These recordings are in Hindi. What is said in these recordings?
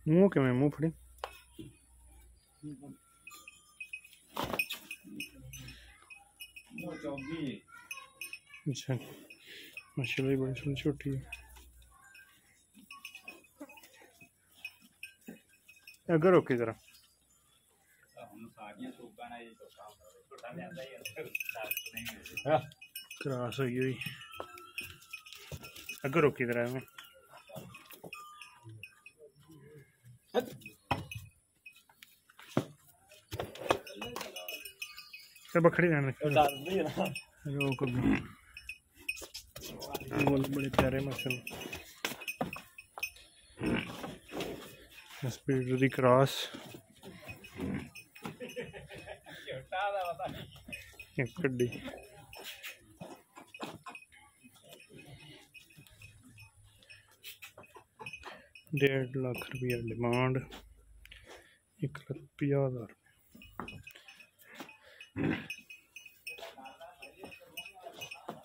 मुँह के मैं मुँह फड़ी अच्छा माशाल्लाह बड़ी सुन छोटी है। अगर ओके जरा क्रॉस हुई हुई अगर ओके जरा में सब बखड़ी रहने बड़े प्यारे माशाल्लाह स्पीड दी क्रॉस कड्डी 1.5 लाख रुपया डिमांड 1,50,000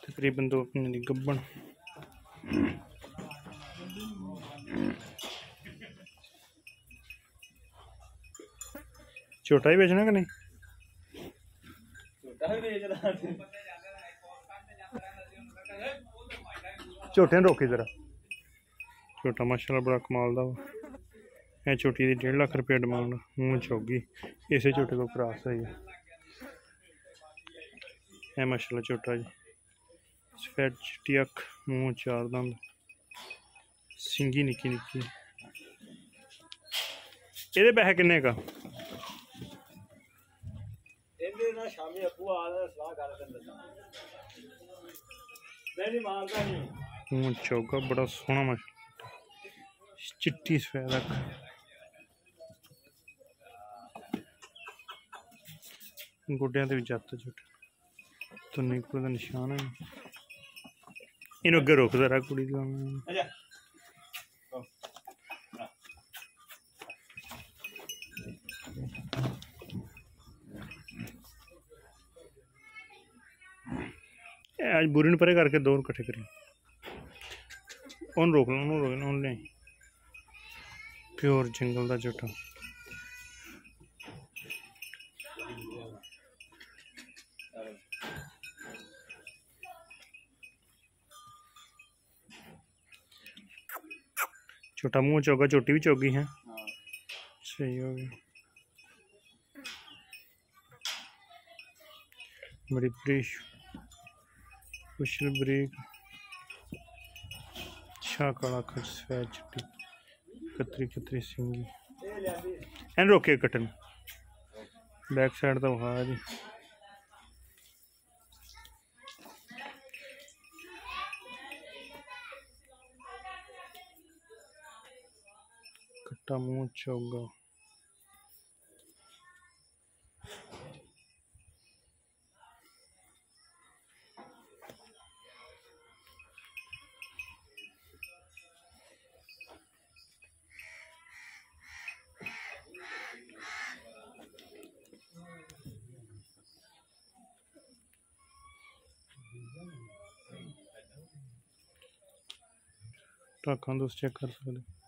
तकरीबन 2 महीने की गब्बन छोटा ही बेचना कि नहीं छोटे रोके जरा छोटा माशाल्लाह बड़ा कमाल दा है छोटी दी 1.5 लाख रुपया डिमांड मूँह चौगी इसे छोटे को क्रॉस है माशाल्लाह छोटा जी सफेद चिट्टी अख मूँह 4 दंद सिंगी निक्की निक्की ये पैसे किन्ने का मूँह चौगा बड़ा सोहना माशाल्लाह चिट्टी सफेद अख गोड्या भी जत झुट तो निकल का निशान है इन अगे रोक जरा कुड़ी आज बुरी परे करके 2 इकट्ठे करी ओन रोक लो ओन ले प्योर जंगल का झोटा छोटा मुँह चौगा छोटी भी चौगी है सही हो गया बड़ी ब्रिश कुशल ब्रेक छा काला खच सफेद चिट्टी कतरी कतरी सिंगी एन रोके कटन बैक साइड तो वहा जी कट्टा मुँह चौगा टाका दोस्त चेक कर सकते